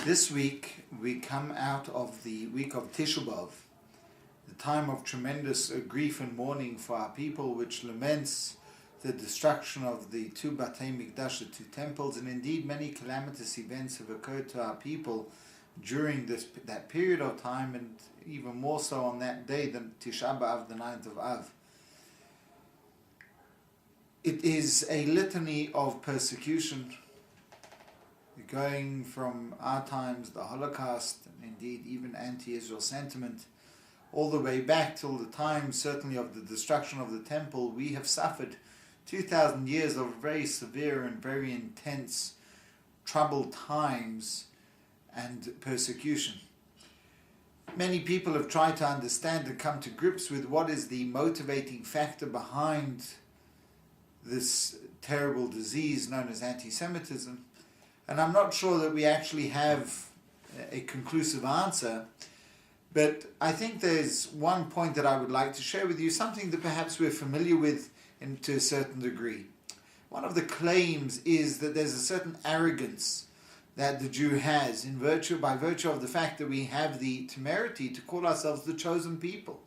This week we come out of the week of Tisha B'Av, the time of tremendous grief and mourning for our people, which laments the destruction of the two Batei Mikdash, the two temples, and indeed many calamitous events have occurred to our people during that period of time, and even more so on that day, the Tisha B'Av, the 9th of Av. It is a litany of persecution, going from our times, the Holocaust, and indeed even anti-Israel sentiment, all the way back till the time, certainly, of the destruction of the temple. We have suffered 2,000 years of very severe and very intense troubled times and persecution. Many people have tried to understand and come to grips with what is the motivating factor behind this terrible disease known as anti-Semitism. And I'm not sure that we actually have a conclusive answer, but I think there's one point that I would like to share with you, something that perhaps we're familiar with to a certain degree. One of the claims is that there's a certain arrogance that the Jew has by virtue of the fact that we have the temerity to call ourselves the chosen people.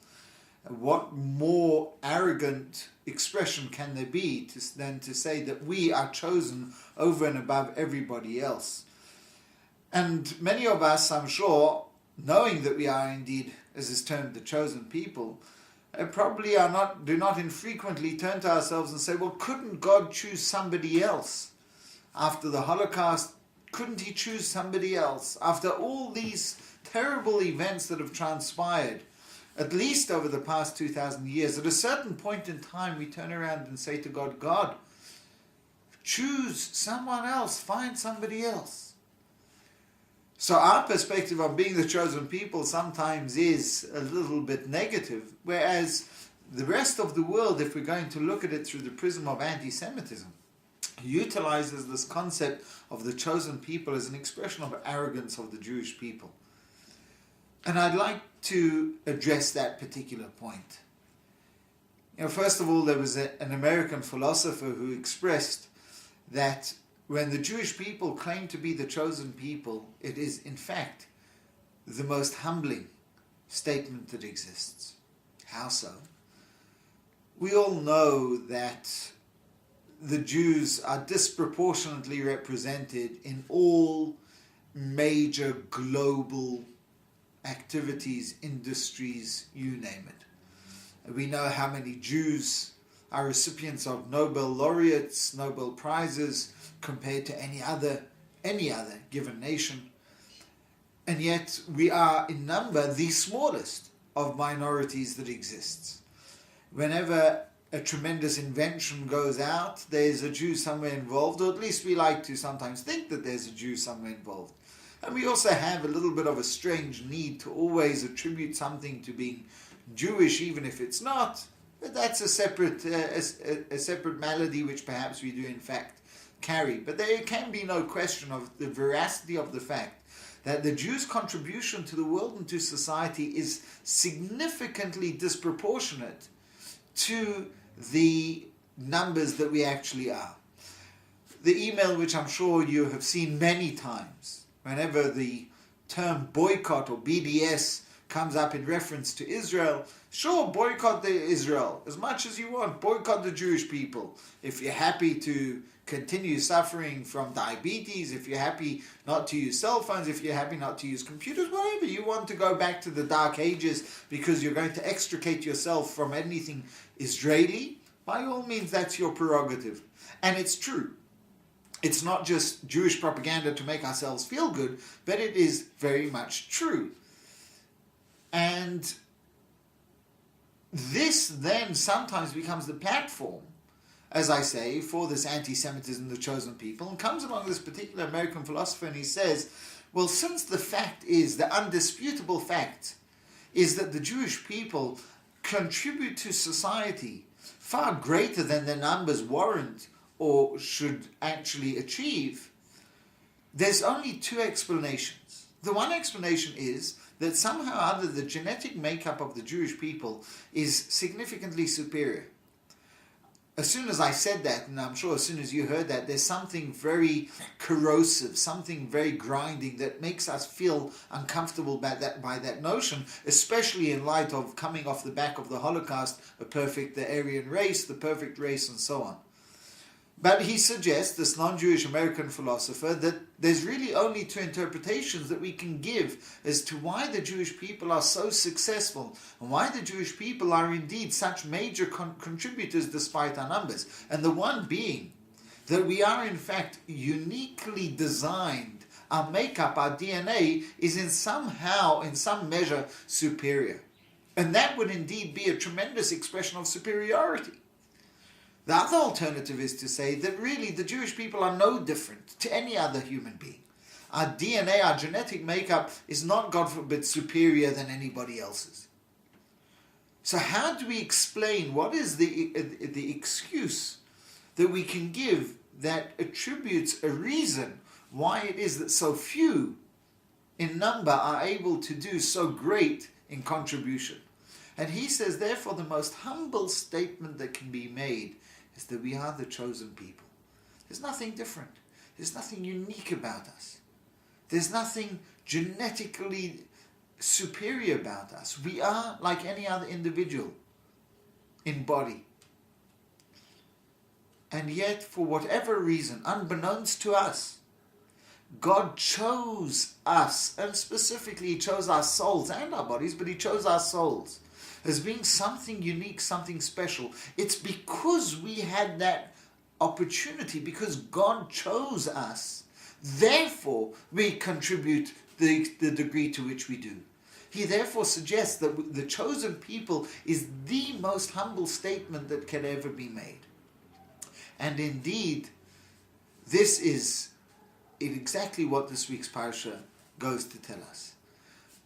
What more arrogant expression can there be than to say that we are chosen over and above everybody else? And many of us, I'm sure, knowing that we are indeed, as is termed, the chosen people, probably do not infrequently turn to ourselves and say, well, couldn't God choose somebody else? After the Holocaust, couldn't he choose somebody else? After all these terrible events that have transpired, at least over the past 2,000 years, at a certain point in time, we turn around and say to God, God, choose someone else, find somebody else. So our perspective of being the chosen people sometimes is a little bit negative, whereas the rest of the world, if we're going to look at it through the prism of anti-Semitism, utilizes this concept of the chosen people as an expression of arrogance of the Jewish people. And I'd like to address that particular point. First of all, there was an American philosopher who expressed that when the Jewish people claim to be the chosen people, it is in fact the most humbling statement that exists. How so? We all know that the Jews are disproportionately represented in all major global activities, industries, you name it. We know how many Jews are recipients of Nobel laureates, Nobel prizes, compared to any other given nation. And yet we are in number the smallest of minorities that exists. Whenever a tremendous invention goes out, there's a Jew somewhere involved, or at least we like to sometimes think that there's a Jew somewhere involved. And we also have a little bit of a strange need to always attribute something to being Jewish, even if it's not. But that's a separate malady which perhaps we do in fact carry. But there can be no question of the veracity of the fact that the Jews' contribution to the world and to society is significantly disproportionate to the numbers that we actually are. The email, which I'm sure you have seen many times, whenever the term boycott or BDS comes up in reference to Israel, sure, boycott Israel as much as you want. Boycott the Jewish people. If you're happy to continue suffering from diabetes, if you're happy not to use cell phones, if you're happy not to use computers, whatever, you want to go back to the Dark Ages because you're going to extricate yourself from anything Israeli, by all means, that's your prerogative. And it's true. It's not just Jewish propaganda to make ourselves feel good, but it is very much true. And this then sometimes becomes the platform, as I say, for this anti-Semitism, the chosen people, and comes along this particular American philosopher, and he says, well, since the fact is, the undisputable fact is that the Jewish people contribute to society far greater than their numbers warrant or should actually achieve, there's only two explanations. The one explanation is that somehow or other the genetic makeup of the Jewish people is significantly superior. as soon as I said that, and I'm sure as soon as you heard that, there's something very corrosive, something very grinding that makes us feel uncomfortable by that notion, especially in light of coming off the back of the Holocaust, the Aryan race, the perfect race, and so on. But he suggests, this non-Jewish American philosopher, that there's really only two interpretations that we can give as to why the Jewish people are so successful and why the Jewish people are indeed such major contributors despite our numbers. And the one being that we are in fact uniquely designed, our makeup, our DNA is in some measure superior. And that would indeed be a tremendous expression of superiority. The other alternative is to say that really the Jewish people are no different to any other human being. Our DNA, our genetic makeup is not, God forbid, superior than anybody else's. So how do we explain, what is the excuse that we can give that attributes a reason why it is that so few in number are able to do so great in contribution? And he says, therefore, the most humble statement that can be made is that we are the chosen people. There's nothing different. There's nothing unique about us. There's nothing genetically superior about us. We are like any other individual in body. And yet, for whatever reason, unbeknownst to us, God chose us, and specifically He chose our souls and our bodies, but He chose our souls as being something unique, something special. It's because we had that opportunity, because God chose us, therefore we contribute the degree to which we do. He therefore suggests that the chosen people is the most humble statement that can ever be made. And indeed, this is exactly what this week's parasha goes to tell us.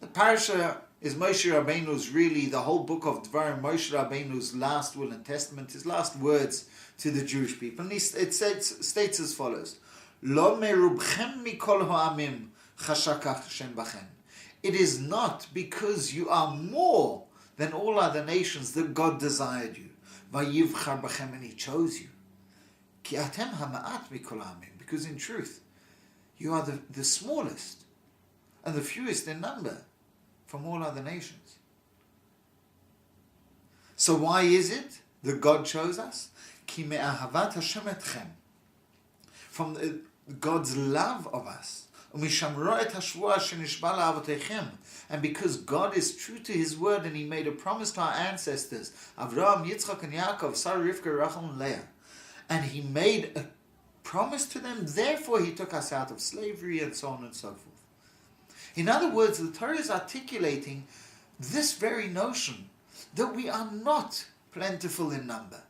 The parasha is Moshe Rabbeinu's, really the whole book of Dvarim, Moshe Rabbeinu's last will and testament, his last words to the Jewish people. And it states as follows: Lo merubchem mikol ha'amim chashakach Hashem bachem. It is not because you are more than all other nations that God desired you. Vayivchar bachem, and He chose you. Ki atem hama'at mikol ha'amim. Because in truth, you are the smallest and the fewest in number from all other nations. So why is it that God chose us? Ki me'ahavat Hashem etchem. From God's love of us. And because God is true to His word, and He made a promise to our ancestors, Avraham, Yitzchak, and Yaakov, Sarah, Rivka, Rachel, and Leah. And He made a promise to them, therefore He took us out of slavery, and so on and so forth. In other words, the Torah is articulating this very notion that we are not plentiful in number.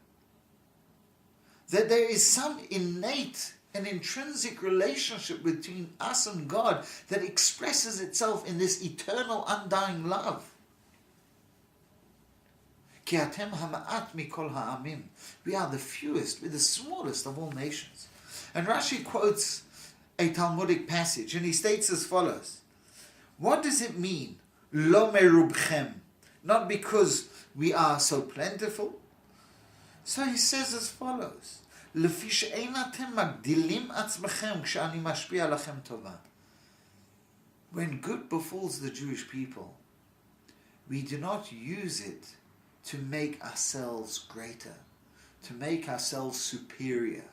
That there is some innate and intrinsic relationship between us and God that expresses itself in this eternal, undying love. Ki atem hama'at mikol ha'amim. We are the fewest, we're the smallest of all nations. And Rashi quotes a Talmudic passage, and he states as follows: what does it mean? Lo merubchem. Not because we are so plentiful. So he says as follows: Lefi she'ein atem magdilim atzmechem k'shani mashpia lachem tova. When good befalls the Jewish people, we do not use it to make ourselves greater, to make ourselves superior.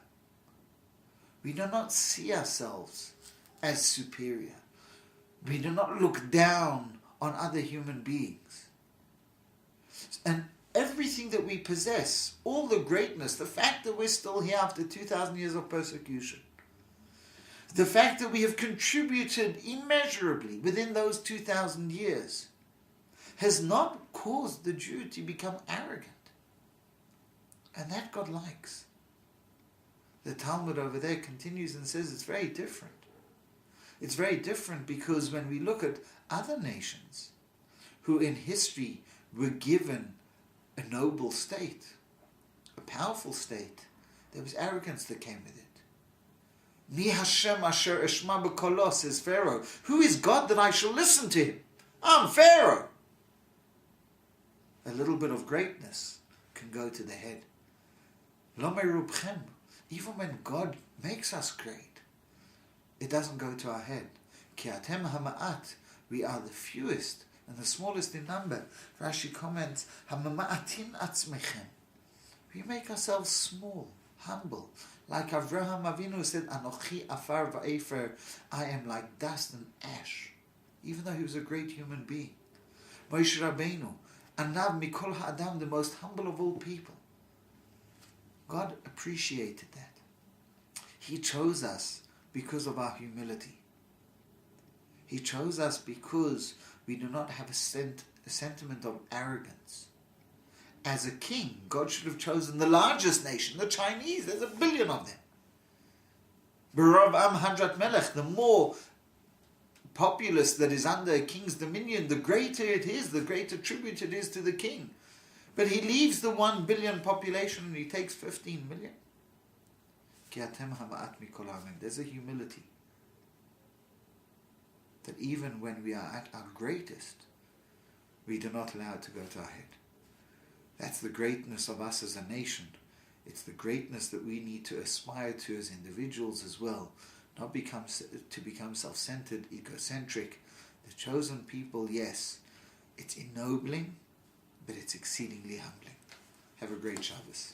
We do not see ourselves as superior. We do not look down on other human beings. And everything that we possess, all the greatness, the fact that we're still here after 2,000 years of persecution, the fact that we have contributed immeasurably within those 2,000 years, has not caused the Jew to become arrogant. And that God likes. The Talmud over there continues and says it's very different. It's very different because when we look at other nations who in history were given a noble state, a powerful state, there was arrogance that came with it. Mi Hashem asher eshma b'kolo, says Pharaoh. Who is God that I shall listen to him? I'm Pharaoh. A little bit of greatness can go to the head. Lo merubchem. Even when God makes us great, it doesn't go to our head. Ki atem hama'at. We are the fewest and the smallest in number. Rashi comments, hamama'atin atzmechem. We make ourselves small, humble. Like Avraham Avinu said, Anochi afar va'efer, I am like dust and ash. Even though he was a great human being. Moshe Rabbeinu, Anav mikol ha'adam, the most humble of all people. God appreciated that. He chose us because of our humility. He chose us because we do not have a sentiment of arrogance. As a king, God should have chosen the largest nation, the Chinese. There's 1 billion of them. B'rov am hadrat melech, the more populace that is under a king's dominion, the greater it is, the greater tribute it is to the king. But he leaves the 1 billion population and he takes 15 million. There's a humility that even when we are at our greatest, we do not allow it to go to our head. That's the greatness of us as a nation. It's the greatness that we need to aspire to as individuals as well. Not become self-centered, egocentric. The chosen people, yes, it's ennobling, but it's exceedingly humbling. Have a great Shabbos.